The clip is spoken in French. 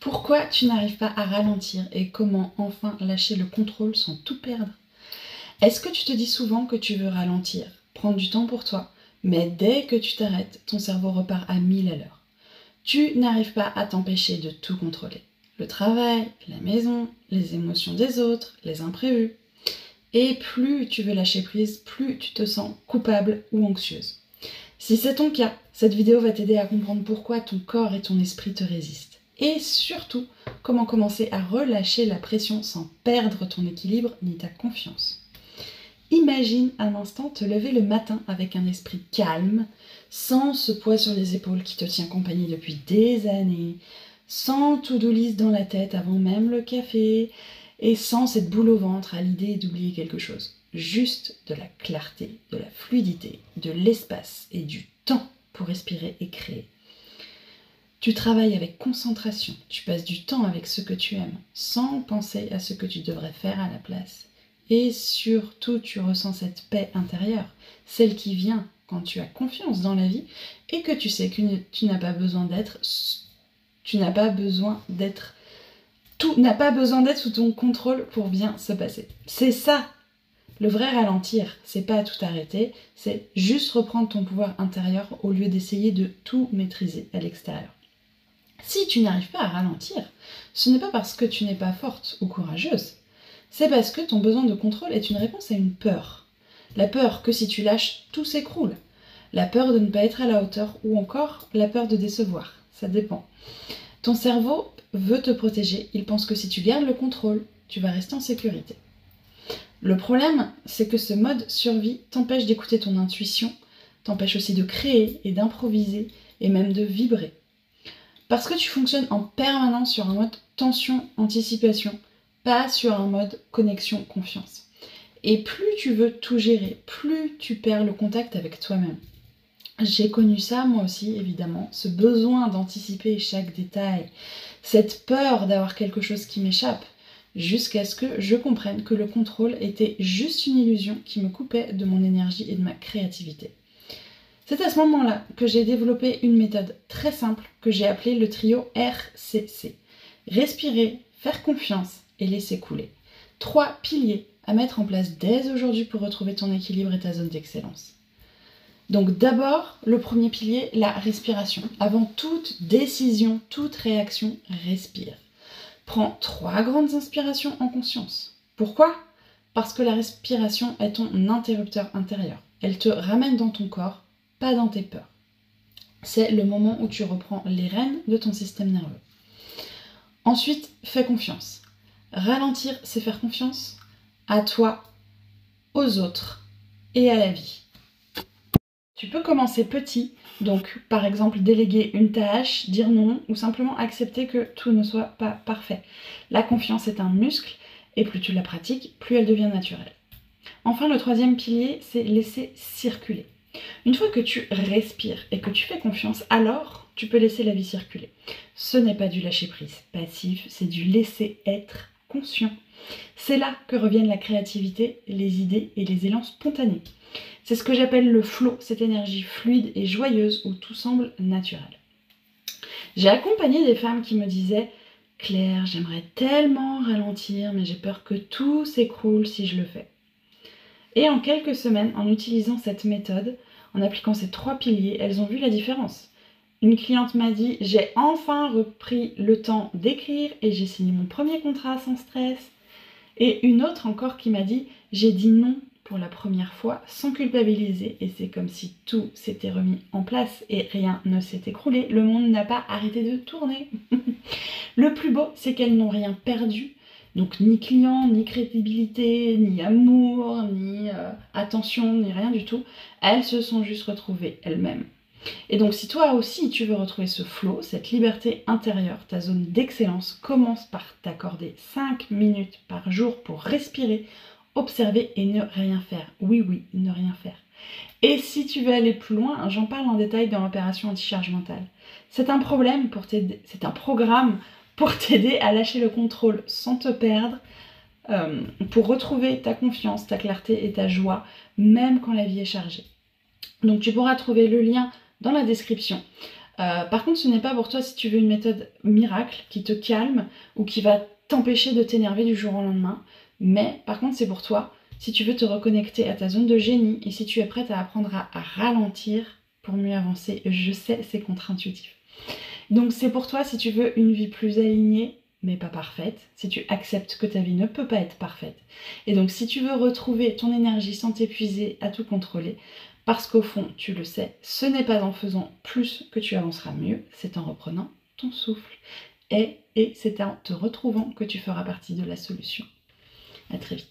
Pourquoi tu n'arrives pas à ralentir et comment enfin lâcher le contrôle sans tout perdre? Est-ce que tu te dis souvent que tu veux ralentir, prendre du temps pour toi, mais dès que tu t'arrêtes, ton cerveau repart à 1000 à l'heure? Tu n'arrives pas à t'empêcher de tout contrôler. Le travail, la maison, les émotions des autres, les imprévus. Et plus tu veux lâcher prise, plus tu te sens coupable ou anxieuse. Si c'est ton cas, cette vidéo va t'aider à comprendre pourquoi ton corps et ton esprit te résistent. Et surtout, comment commencer à relâcher la pression sans perdre ton équilibre ni ta confiance. Imagine un instant te lever le matin avec un esprit calme, sans ce poids sur les épaules qui te tient compagnie depuis des années, sans to-do list dans la tête avant même le café, et sans cette boule au ventre à l'idée d'oublier quelque chose. Juste de la clarté, de la fluidité, de l'espace et du temps pour respirer et créer. Tu travailles avec concentration, tu passes du temps avec ce que tu aimes, sans penser à ce que tu devrais faire à la place. Et surtout, tu ressens cette paix intérieure, celle qui vient quand tu as confiance dans la vie et que tu sais que tu n'as pas besoin d'être tout n'a pas besoin d'être sous ton contrôle pour bien se passer. C'est ça, le vrai ralentir. C'est pas tout arrêter, c'est juste reprendre ton pouvoir intérieur au lieu d'essayer de tout maîtriser à l'extérieur. Si tu n'arrives pas à ralentir, ce n'est pas parce que tu n'es pas forte ou courageuse. C'est parce que ton besoin de contrôle est une réponse à une peur. La peur que si tu lâches, tout s'écroule. La peur de ne pas être à la hauteur ou encore la peur de décevoir. Ça dépend. Ton cerveau veut te protéger. Il pense que si tu gardes le contrôle, tu vas rester en sécurité. Le problème, c'est que ce mode survie t'empêche d'écouter ton intuition, t'empêche aussi de créer et d'improviser et même de vibrer. Parce que tu fonctionnes en permanence sur un mode tension-anticipation, pas sur un mode connexion-confiance. Et plus tu veux tout gérer, plus tu perds le contact avec toi-même. J'ai connu ça moi aussi, évidemment, ce besoin d'anticiper chaque détail, cette peur d'avoir quelque chose qui m'échappe, jusqu'à ce que je comprenne que le contrôle était juste une illusion qui me coupait de mon énergie et de ma créativité. C'est à ce moment-là que j'ai développé une méthode très simple que j'ai appelée le trio RCC. Respirer, faire confiance et laisser couler. 3 piliers à mettre en place dès aujourd'hui pour retrouver ton équilibre et ta zone d'excellence. Donc d'abord, le premier pilier, la respiration. Avant toute décision, toute réaction, respire. Prends 3 grandes inspirations en conscience. Pourquoi ? Parce que la respiration est ton interrupteur intérieur. Elle te ramène dans ton corps, pas dans tes peurs. C'est le moment où tu reprends les rênes de ton système nerveux. Ensuite, fais confiance. Ralentir, c'est faire confiance à toi, aux autres et à la vie. Tu peux commencer petit, donc par exemple déléguer une tâche, dire non ou simplement accepter que tout ne soit pas parfait. La confiance est un muscle et plus tu la pratiques, plus elle devient naturelle. Enfin, le troisième pilier, c'est laisser circuler. Une fois que tu respires et que tu fais confiance, alors tu peux laisser la vie circuler. Ce n'est pas du lâcher-prise passif, c'est du laisser être conscient. C'est là que reviennent la créativité, les idées et les élans spontanés. C'est ce que j'appelle le flow, cette énergie fluide et joyeuse où tout semble naturel. J'ai accompagné des femmes qui me disaient « Claire, j'aimerais tellement ralentir, mais j'ai peur que tout s'écroule si je le fais. » Et en quelques semaines, en utilisant cette méthode, en appliquant ces 3 piliers, elles ont vu la différence. Une cliente m'a dit « J'ai enfin repris le temps d'écrire et j'ai signé mon premier contrat sans stress. » Et une autre encore qui m'a dit « J'ai dit non pour la première fois sans culpabiliser et c'est comme si tout s'était remis en place et rien ne s'est écroulé. Le monde n'a pas arrêté de tourner. » Le plus beau, c'est qu'elles n'ont rien perdu. Donc ni client, ni crédibilité, ni amour, ni attention, ni rien du tout. Elles se sont juste retrouvées elles-mêmes. Et donc si toi aussi tu veux retrouver ce flow, cette liberté intérieure, ta zone d'excellence, commence par t'accorder 5 minutes par jour pour respirer, observer et ne rien faire. Oui, ne rien faire. Et si tu veux aller plus loin, j'en parle en détail dans l'opération anti-charge mentale. C'est un programme pour t'aider à lâcher le contrôle sans te perdre, pour retrouver ta confiance, ta clarté et ta joie, même quand la vie est chargée. Donc tu pourras trouver le lien dans la description. Par contre, ce n'est pas pour toi si tu veux une méthode miracle qui te calme ou qui va t'empêcher de t'énerver du jour au lendemain. Mais par contre, c'est pour toi si tu veux te reconnecter à ta zone de génie et si tu es prête à apprendre à ralentir pour mieux avancer. Je sais, c'est contre-intuitif. Donc c'est pour toi si tu veux une vie plus alignée, mais pas parfaite, si tu acceptes que ta vie ne peut pas être parfaite. Et donc si tu veux retrouver ton énergie sans t'épuiser à tout contrôler, parce qu'au fond, tu le sais, ce n'est pas en faisant plus que tu avanceras mieux, c'est en reprenant ton souffle. Et c'est en te retrouvant que tu feras partie de la solution. À très vite.